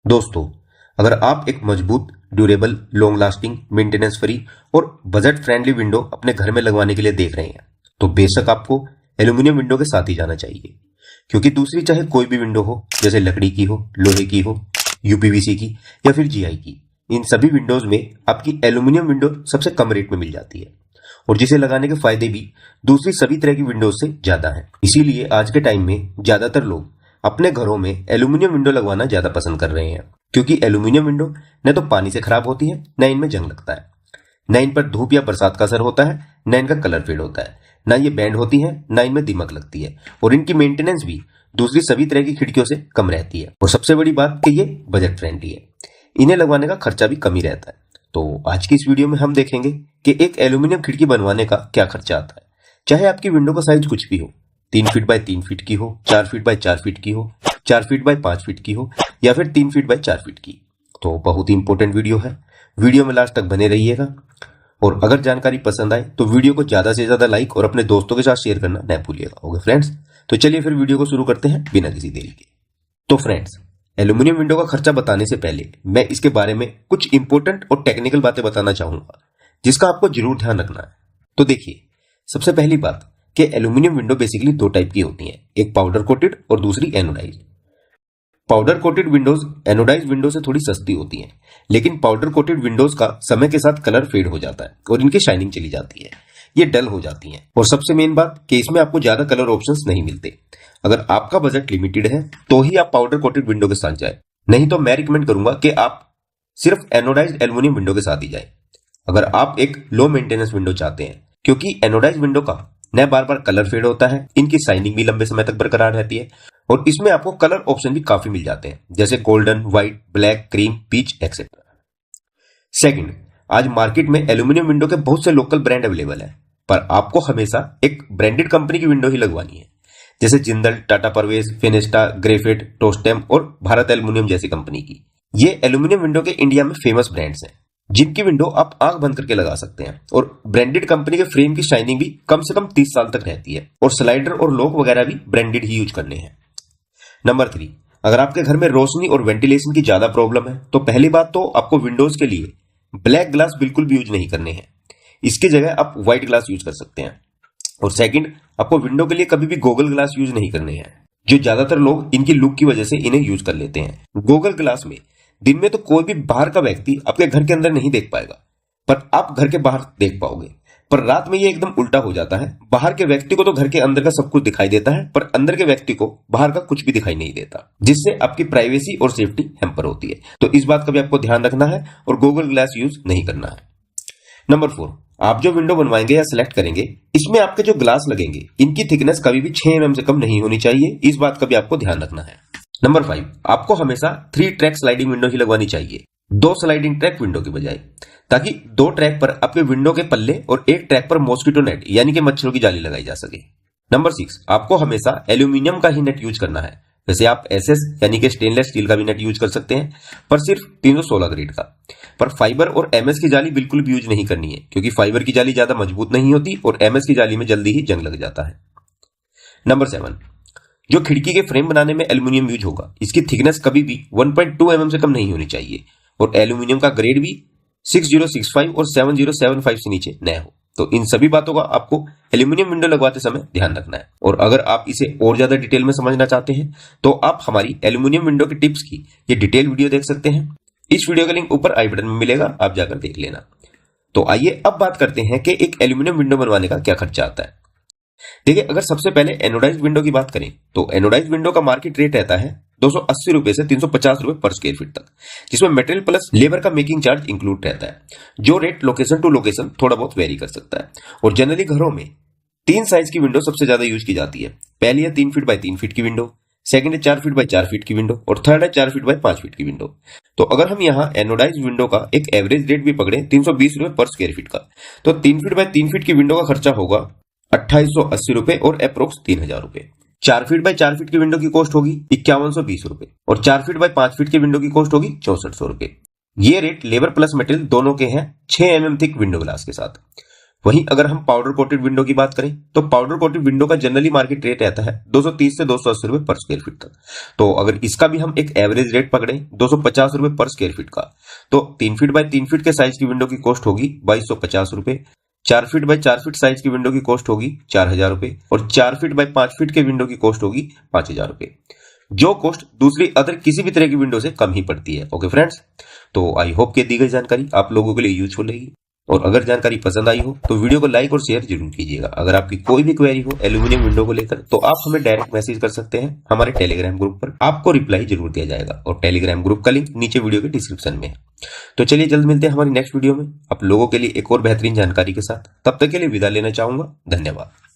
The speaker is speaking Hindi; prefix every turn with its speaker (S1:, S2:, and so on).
S1: दोस्तों, अगर आप एक मजबूत, durable, long lasting, maintenance free और बजट फ्रेंडली विंडो अपने घर में लगवाने के लिए देख रहे हैं, तो बेशक आपको एल्यूमिनियम विंडो के साथ ही जाना चाहिए। क्योंकि दूसरी चाहे कोई भी विंडो हो, जैसे लकड़ी की हो, लोहे की हो, यूपीवीसी की या फिर जीआई की, इन सभी विंडोज में आपकी एल्यूमिनियम विंडो सबसे कम रेट में मिल जाती है और जिसे लगाने के फायदे भी दूसरी सभी तरह की विंडोज से ज्यादा हैं। इसीलिए आज के टाइम में ज्यादातर लोग अपने घरों में एल्यूमिनियम विंडो लगवाना ज्यादा पसंद कर रहे हैं, क्योंकि एल्यूमिनियम विंडो न तो पानी से खराब होती है, न इनमें जंग लगता है, न इन पर धूप या बरसात का असर होता है, न इनका कलर फेड होता है, न ये बैंड होती है, न इनमें दीमक लगती है और इनकी मेंटेनेंस भी दूसरी सभी तरह की खिड़कियों से कम रहती है। और सबसे बड़ी बात कि ये बजट फ्रेंडली है, इन्हें लगवाने का खर्चा भी कम ही रहता है। तो आज की इस वीडियो में हम देखेंगे कि एक एल्यूमिनियम खिड़की बनवाने का क्या खर्चा आता है, चाहे आपकी विंडो का साइज कुछ भी हो, 3 फीट बाय 3 फीट की हो, 4 फीट बाय 4 फीट की हो, 4 फीट बाय 5 फीट की हो या फिर 3 फीट बाय 4 फीट की। तो बहुत ही इंपॉर्टेंट वीडियो है, वीडियो में लास्ट तक बने रहिएगा। और अगर जानकारी पसंद आए तो वीडियो को ज्यादा से ज्यादा लाइक और अपने दोस्तों के साथ शेयर करना न भूलिएगा। ओके फ्रेंड्स, तो चलिए फिर वीडियो को शुरू करते हैं बिना किसी देरी के। तो फ्रेंड्स, एल्यूमिनियम विंडो का खर्चा बताने से पहले मैं इसके बारे में कुछ इंपॉर्टेंट और टेक्निकल बातें बताना चाहूंगा, जिसका आपको जरूर ध्यान रखना है। तो देखिए, सबसे पहली बात कि एल्यूमिनियम विंडो बेसिकली दो टाइप की होती हैं, एक पाउडर कोटेड और दूसरी anodized. Powder coated windows anodized window से थोड़ी सस्ती होती हैं, लेकिन पाउडर कोटेड विंडोज का समय के साथ कलर फेड हो जाता है और इनकी शाइनिंग चली जाती है, ये डल हो जाती हैं। और सबसे मेन बात कि इसमें आपको ज्यादा कलर ऑप्शंस नहीं मिलते। अगर आपका बजट लिमिटेड है तो ही आप पाउडर कोटेड विंडो के साथ जाए, नहीं तो मैं रिकमेंड करूंगा कि आप सिर्फ एनोडाइज्ड एल्यूमिनियम विंडो के साथ ही जाए अगर आप एक लो मेंटेनेंस विंडो चाहते हैं। क्योंकि एनोडाइज्ड विंडो का न बार बार कलर फेड होता है, इनकी शाइनिंग भी लंबे समय तक बरकरार रहती है और इसमें आपको कलर ऑप्शन भी काफी मिल जाते हैं, जैसे golden, white, black, cream, peach etcetera. Second, आज मार्केट में एल्यूमिनियम विंडो के बहुत से लोकल ब्रांड अवेलेबल है, पर आपको हमेशा एक ब्रांडेड कंपनी की विंडो ही लगवानी है, जैसे जिंदल, टाटा परवेज, फिनेस्टा, ग्रेफेट, टोस्टेम और भारत एल्यूमिनियम जैसी कंपनी की। ये एल्यूमिनियम विंडो के इंडिया में फेमस ब्रांड्स हैं, जिनकी विंडो आप आंख बंद करके लगा सकते हैं और ब्रांडेड कंपनी के फ्रेम की शाइनिंग भी कम से कम 30 साल तक रहती है और स्लाइडर और लॉक वगैरह भी ब्रांडेड ही यूज करने हैं। नंबर 3, अगर आपके घर में रोशनी और वेंटिलेशन की ज्यादा प्रॉब्लम है तो पहली बात तो आपको विंडोज के लिए ब्लैक ग्लास बिल्कुल भी यूज नहीं करने हैं, इसकी जगह आप व्हाइट ग्लास यूज कर सकते हैं। और सेकंड, आपको विंडो के लिए कभी भी गोगल ग्लास यूज नहीं करने हैं, जो ज्यादातर लोग इनकी लुक की वजह से इन्हें यूज कर लेते हैं। गोगल ग्लास में दिन में तो कोई भी बाहर का व्यक्ति आपके घर के अंदर नहीं देख पाएगा, पर आप घर के बाहर देख पाओगे, पर रात में ये एकदम उल्टा हो जाता है। बाहर के व्यक्ति को तो घर के अंदर का सब कुछ दिखाई देता है, पर अंदर के व्यक्ति को बाहर का कुछ भी दिखाई नहीं देता, जिससे आपकी प्राइवेसी और सेफ्टी हैम्पर होती है। तो इस बात का भी आपको ध्यान रखना है और गूगल ग्लास यूज नहीं करना है। नंबर 4, आप जो विंडो बनवाएंगे या सिलेक्ट करेंगे, इसमें आपके जो ग्लास लगेंगे, इनकी थिकनेस कभी भी 6 mm से कम नहीं होनी चाहिए, इस बात का भी आपको ध्यान रखना है। नंबर 5, आपको हमेशा 3 ट्रैक स्लाइडिंग विंडो ही लगवानी चाहिए, 2 स्लाइडिंग ट्रैक विंडो की बजाय, ताकि 2 ट्रैक पर आपके विंडो के पल्ले और 1 ट्रैक पर मॉस्किटो नेट यानी कि मच्छरों की जाली लगाई जा सके। नंबर 6, आपको हमेशा एल्यूमिनियम का ही नेट यूज करना है, वैसे आप एसएस यानी कि स्टेनलेस स्टील का भी नेट यूज कर सकते हैं, पर सिर्फ 316 ग्रेड का। पर फाइबर और एमएस की जाली बिल्कुल भी यूज नहीं करनी है, क्योंकि फाइबर की जाली ज्यादा मजबूत नहीं होती और एमएस की जाली में जल्दी ही जंग लग जाता है। नंबर 7, जो खिड़की के फ्रेम बनाने में एल्यूमिनियम यूज होगा, इसकी थिकनेस कभी भी 1.2 mm से कम नहीं होनी चाहिए और एल्यूमिनियम का ग्रेड भी 6065 और 7075 से नीचे न हो। तो इन सभी बातों का आपको एल्यूमिनियम विंडो लगवाते समय ध्यान रखना है। और अगर आप इसे और ज्यादा डिटेल में समझना चाहते हैं तो आप हमारी एल्यूमिनियम विंडो के टिप्स की ये डिटेल वीडियो देख सकते हैं। इस वीडियो का लिंक ऊपर आई बटन में मिलेगा, आप जाकर देख लेना। तो आइए अब बात करते हैं कि एक एल्यूमिनियम विंडो बनवाने का क्या खर्चा आता है। देखिए, अगर सबसे पहले एनोडाइज्ड विंडो की बात करें तो एनोडाइज्ड विंडो का मार्केट रेट रहता है 280 रुपए से 350 रुपए पर स्क्वायर फीट तक, जिसमें मटेरियल प्लस लेबर का मेकिंग चार्ज इंक्लूड रहता है, जो रेट लोकेशन टू लोकेशन थोड़ा बहुत वेरी कर सकता है। और जनरली घरों में 3 साइज की विंडो सबसे ज्यादा यूज की जाती है। पहली है 3 फीट बाय 3 फीट की विंडो, सेकंड है 4 फीट बाय 4 फीट की विंडो और थर्ड है 4 फीट बाय 5 फीट की विंडो। तो अगर हम यहाँ एनोडाइज्ड विंडो का एक एवरेज रेट भी पकड़े 320 रुपए पर स्क्वायर फीट का, तो 3 फीट बाय 3 फीट की विंडो का खर्चा होगा 2880 रुपए और अप्रोक्स 3000 रुपए। 4 फीट बाय 4 फीट की विंडो की कॉस्ट होगी 5120 रुपए और 4 फीट बाय 5 फीट की विंडो की कॉस्ट होगी 6400 रुपए। ये रेट लेबर प्लस मटेरियल दोनों के हैं 6 mm थिक विंडो ग्लास के साथ। वहीं अगर हम पाउडर कोटेड विंडो की बात करें तो पाउडर कोटेड विंडो का जनरली मार्केट रेट रहता है 230 से 280 रुपए पर स्क्वायर फीट तक। तो अगर इसका भी हम एक एवरेज रेट पकड़े 250 रुपए पर स्क्वायर फीट का, तो 3 फीट बाय 3 फीट के साइज की विंडो की कॉस्ट होगी 2250 रुपए, 4 फीट बाय 4 फीट साइज की विंडो की कॉस्ट होगी 4000 रुपए और 4 फीट बाय 5 फीट के विंडो की कॉस्ट होगी 5000 रुपए, जो कॉस्ट दूसरी अदर किसी भी तरह की विंडो से कम ही पड़ती है। ओके फ्रेंड्स, तो आई होप कि दी गई जानकारी आप लोगों के लिए यूजफुल रहेगी और अगर जानकारी पसंद आई हो तो वीडियो को लाइक और शेयर जरूर कीजिएगा। अगर आपकी कोई भी क्वेरी हो एल्यूमिनियम विंडो को लेकर तो आप हमें डायरेक्ट मैसेज कर सकते हैं हमारे टेलीग्राम ग्रुप पर, आपको रिप्लाई जरूर दिया जाएगा और टेलीग्राम ग्रुप का लिंक नीचे वीडियो के डिस्क्रिप्शन में है। तो चलिए जल्द मिलते हैं हमारी नेक्स्ट वीडियो में आप लोगों के लिए एक और बेहतरीन जानकारी के साथ। तब तक के लिए विदा लेना चाहूंगा। धन्यवाद।